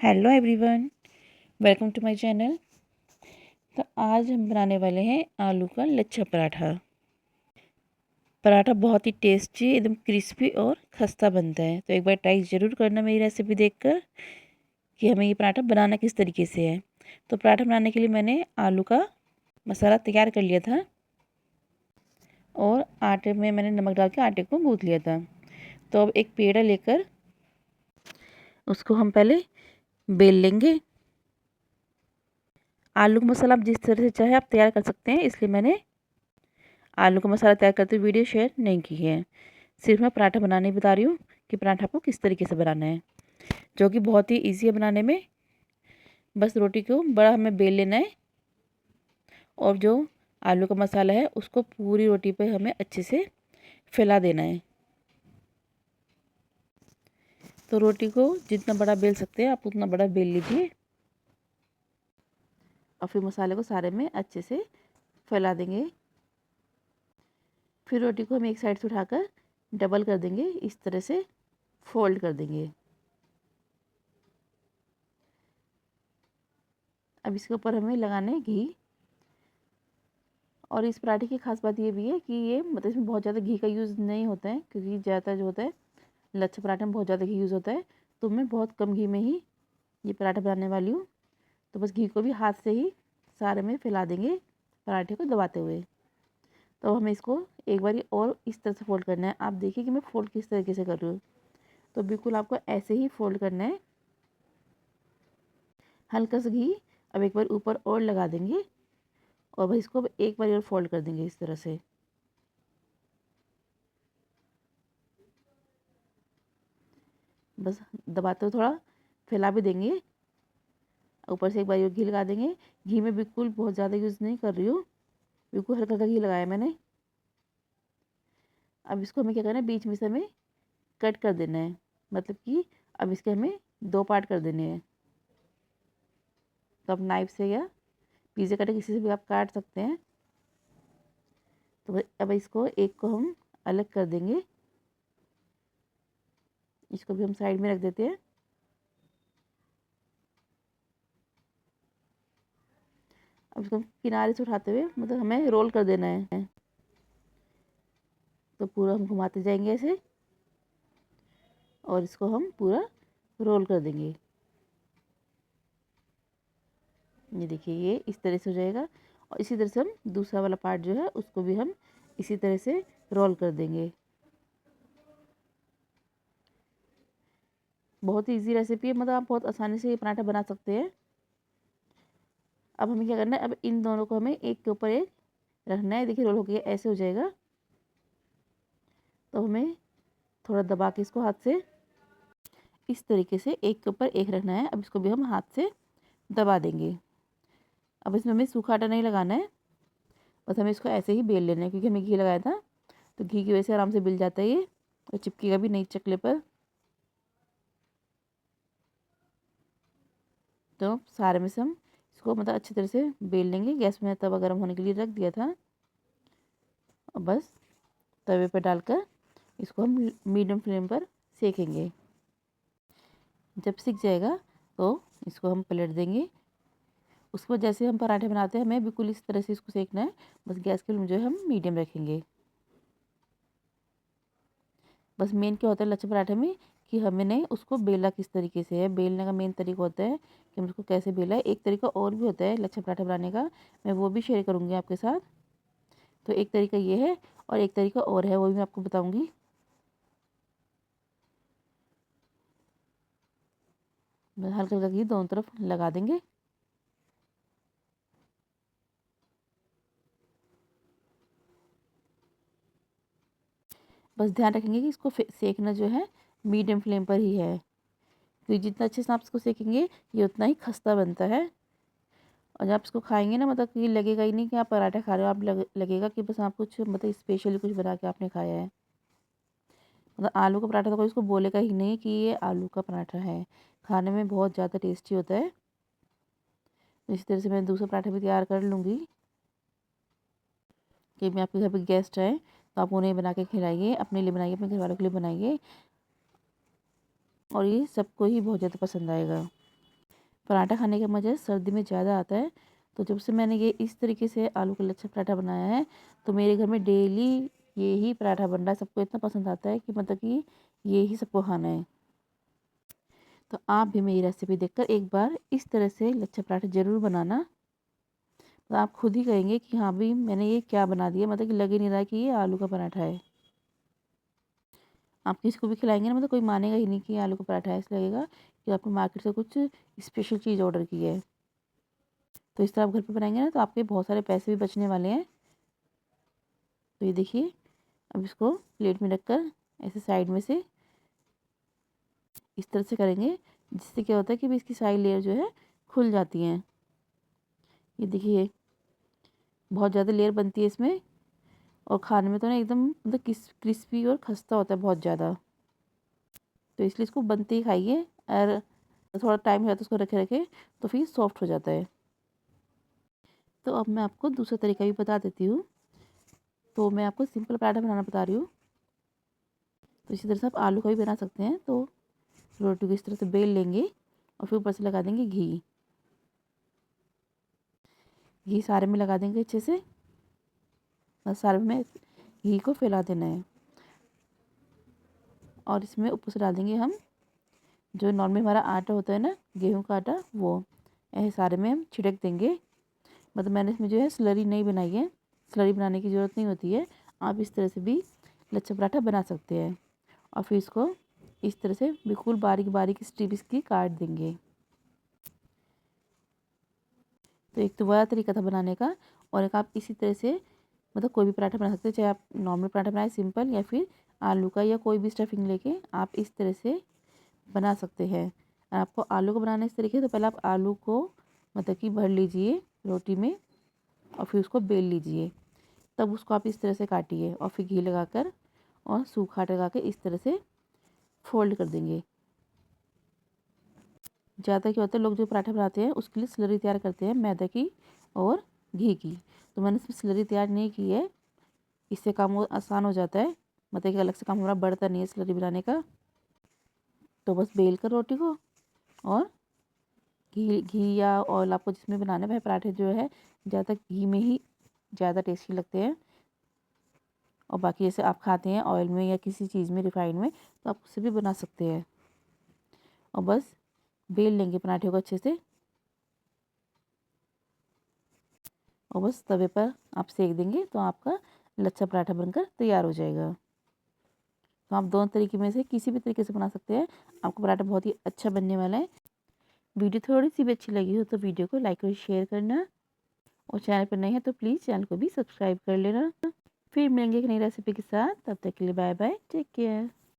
Hello everyone, welcome to my channel. तो आज हम बनाने वाले हैं आलू का लच्छा पराठा। पराठा बहुत ही टेस्टी, एकदम क्रिस्पी और खस्ता बनता है। तो एक बार ट्राई ज़रूर करना मेरी रेसिपी देखकर कि हमें ये पराठा बनाना किस तरीके से है। तो पराठा बनाने के लिए मैंने आलू का मसाला तैयार कर लिया था और आटे में मैंने नमक डाल के आटे को गूँथ लिया था। तो अब एक पेड़ा लेकर उसको हम पहले बेल लेंगे। आलू का मसाला आप जिस तरह से चाहे आप तैयार कर सकते हैं, इसलिए मैंने आलू का मसाला तैयार करते हुए वीडियो शेयर नहीं की है। सिर्फ मैं पराठा बनाने ही बता रही हूँ कि पराठा आपको किस तरीके से बनाना है, जो कि बहुत ही ईजी है बनाने में। बस रोटी को बड़ा हमें बेल लेना है और जो आलू का मसाला है उसको पूरी रोटी पे हमें अच्छे से फैला देना है। तो रोटी को जितना बड़ा बेल सकते हैं आप उतना बड़ा बेल लीजिए और फिर मसाले को सारे में अच्छे से फैला देंगे। फिर रोटी को हम एक साइड से उठाकर डबल कर देंगे, इस तरह से फोल्ड कर देंगे। अब इसके ऊपर हमें लगाना है घी। और इस पराठे की खास बात ये भी है कि ये मतलब इसमें बहुत ज़्यादा घी का यूज़ नहीं होता है, क्योंकि ज़्यादातर जो होता है लच्छा पराठे में बहुत ज़्यादा घी यूज़ होता है। तो मैं बहुत कम घी में ही ये पराठा बनाने वाली हूँ। तो बस घी को भी हाथ से ही सारे में फैला देंगे पराठे को दबाते हुए। तो हमें इसको एक बार और इस तरह से फोल्ड करना है। आप देखिए कि मैं फोल्ड किस तरीके से कर रही हूँ। तो बिल्कुल आपको ऐसे ही फोल्ड करना है। हल्का सा घी अब एक बार ऊपर और लगा देंगे और बस इसको एक बार और फोल्ड कर देंगे इस तरह से। बस दबाते हुए थोड़ा फैला भी देंगे। ऊपर से एक बार घी लगा देंगे। घी में बिल्कुल बहुत ज़्यादा यूज़ नहीं कर रही हूँ, बिल्कुल हल्का हल्का घी लगाया मैंने। अब इसको हमें क्या करना है, बीच में से हमें कट कर देना है। मतलब कि अब इसके हमें 2 पार्ट कर देने हैं। तो आप नाइफ से या पिज़्ज़ा कटर किसी से भी आप काट सकते हैं। तो अब इसको एक को हम अलग कर देंगे। इसको भी हम साइड में रख देते हैं। अब इसको किनारे से उठाते हुए मतलब हमें रोल कर देना है। तो पूरा हम घुमाते जाएंगे ऐसे और इसको हम पूरा रोल कर देंगे। ये देखिए ये इस तरह से हो जाएगा। और इसी तरह से हम दूसरा वाला पार्ट जो है उसको भी हम इसी तरह से रोल कर देंगे। बहुत ही ईजी रेसिपी है, मतलब आप बहुत आसानी से ये पराठा बना सकते हैं। अब हमें क्या करना है, अब इन दोनों को हमें एक के ऊपर एक रखना है। देखिए रोल हो गया, ऐसे हो जाएगा। तो हमें थोड़ा दबा के इसको हाथ से इस तरीके से एक के ऊपर एक रखना है। अब इसको भी हम हाथ से दबा देंगे। अब इसमें हमें सूखा आटा नहीं लगाना है, बस हमें इसको ऐसे ही बेल लेना है। क्योंकि हमें घी लगाया था तो घी की वजह से आराम से बिल जाता है ये और चिपकेगा भी नहीं चकले पर। तो सारे में से हम इसको मतलब अच्छी तरह से बेल लेंगे। गैस में तवा गर्म होने के लिए रख दिया था और बस तवे पर डालकर इसको हम मीडियम फ्लेम पर सेकेंगे। जब सिक जाएगा तो इसको हम पलट देंगे। उसके बाद जैसे हम पराठे बनाते हैं हमें बिल्कुल इस तरह से इसको सेकना है। बस गैस की फ्लेम जो है हम मीडियम रखेंगे। बस मेन क्या होता है लच्छा पराठे में कि हमें नहीं उसको बेला किस तरीके से है। बेलने का मेन तरीका होता है कि हम उसको कैसे बेला है। एक तरीका और भी होता है लच्छा पराठा बनाने का, मैं वो भी शेयर करूँगी आपके साथ। तो एक तरीका ये है और एक तरीका और है, वो भी मैं आपको बताऊँगी। हल्का हल्का घी दोनों तरफ लगा देंगे। बस ध्यान रखेंगे कि इसको सेकना जो है मीडियम फ्लेम पर ही है। क्योंकि जितना अच्छे से आप इसको सेकेंगे ये उतना ही खस्ता बनता है। और जब आप इसको खाएंगे ना मतलब कि लगेगा ही नहीं कि आप पराठा खा रहे हो। आप लगेगा कि बस आप कुछ मतलब स्पेशली कुछ बना के आपने खाया है। मतलब आलू का पराठा तो कोई इसको बोलेगा ही नहीं कि ये आलू का पराठा है। खाने में बहुत ज़्यादा टेस्टी होता है। इसी तरह से मैं दूसरा पराठा भी तैयार कर लूँगी कि मैं आपके घर पे गेस्ट आए तो आप उन्हें बना के खिलाइए, अपने लिए बनाइए, अपने घर वालों के लिए बनाइए और ये सबको ही बहुत ज़्यादा पसंद आएगा। पराठा खाने का मज़ा सर्दी में ज़्यादा आता है। तो जब से मैंने ये इस तरीके से आलू का लच्छा पराठा बनाया है, तो मेरे घर में डेली ये ही पराठा बन रहा है। सबको इतना पसंद आता है कि मतलब कि ये ही सबको खाना है। तो आप भी मेरी रेसिपी देखकर एक बार इस तरह से लच्छा पराठा ज़रूर बनाना। तो आप खुद ही कहेंगे कि हाँ भाई, मैंने ये क्या बना दिया, मतलब कि लग ही नहीं रहा कि ये आलू का पराठा है। आप किसी को भी खिलाएंगे ना, मतलब कोई मानेगा ही नहीं कि ये आलू का पराठा है। ऐसा लगेगा कि आपने मार्केट से कुछ स्पेशल चीज़ ऑर्डर की है। तो इस तरह आप घर पे बनाएंगे ना, तो आपके बहुत सारे पैसे भी बचने वाले हैं। तो ये देखिए, अब इसको प्लेट में रखकर ऐसे साइड में से इस तरह से करेंगे, जिससे क्या होता है कि भी इसकी साइड लेयर जो है खुल जाती हैं। ये देखिए, बहुत ज़्यादा लेयर बनती है इसमें, और खाने में तो ना एकदम मतलब क्रिस्पी और खस्ता होता है बहुत ज़्यादा। तो इसलिए इसको बनते ही खाइए, और थोड़ा टाइम हो जाता है उसको रखे रखे, तो फिर सॉफ्ट हो जाता है। तो अब मैं आपको दूसरा तरीका भी बता देती हूँ। तो मैं आपको सिंपल पराठा बनाना बता रही हूँ। तो इसी तरह से आप आलू का भी बना सकते हैं। तो रोटी को इस तरह से बेल लेंगे और फिर ऊपर से लगा देंगे घी। घी सारे में लगा देंगे अच्छे से, बस सारे में घी को फैला देना है। और इसमें ऊपर से डाल देंगे हम जो नॉर्मल हमारा आटा होता है ना, गेहूं का आटा, वो ऐसे सारे में हम छिड़क देंगे। मतलब मैंने इसमें जो है स्लरी नहीं बनाई है, स्लरी बनाने की ज़रूरत नहीं होती है। आप इस तरह से भी लच्छा पराठा बना सकते हैं। और फिर इसको इस तरह से बिल्कुल बारीक बारीक स्ट्रिप इसकी काट देंगे। तो एक तो वह तरीका था बनाने का, और एक आप इसी तरह से मतलब कोई भी पराठा बना सकते हैं, चाहे आप नॉर्मल पराठा बनाए सिंपल, या फिर आलू का, या कोई भी स्टफिंग लेके आप इस तरह से बना सकते हैं। और आपको आलू को बनाना इस तरीके से, तो पहले आप आलू को मतलब कि भर लीजिए रोटी में, और फिर उसको बेल लीजिए। तब उसको आप इस तरह से काटिए, और फिर घी लगाकर और सूखा आटा लगा के इस तरह से फोल्ड कर देंगे। ज़्यादा क्या होता है, लोग जो पराठा बनाते हैं उसके लिए स्लरी तैयार करते हैं मैदा की और घी की। तो मैंने इसमें स्लरी तैयार नहीं की है, इससे काम आसान हो जाता है। मतलब कि अलग से काम हमारा बढ़ता नहीं है स्लरी बनाने का। तो बस बेल कर रोटी को, और घी घी या ऑयल आपको जिसमें बनाना है, वह पराठे जो है ज़्यादा घी में ही ज़्यादा टेस्टी लगते हैं। और बाकी जैसे आप खाते हैं ऑयल में या किसी चीज़ में, रिफाइंड में, तो आप उससे भी बना सकते हैं। और बस बेल लेंगे पराठे को अच्छे से, और बस तवे पर आप सेक देंगे, तो आपका लच्छा पराठा बनकर तैयार हो जाएगा। तो आप दोनों तरीके में से किसी भी तरीके से बना सकते हैं, आपका पराठा बहुत ही अच्छा बनने वाला है। वीडियो थोड़ी सी भी अच्छी लगी हो तो वीडियो को लाइक और शेयर करना, और चैनल पर नए हैं तो प्लीज़ चैनल को भी सब्सक्राइब कर लेना। फिर मिलेंगे एक नई रेसिपी के साथ, तब तक के लिए बाय बाय, टेक केयर।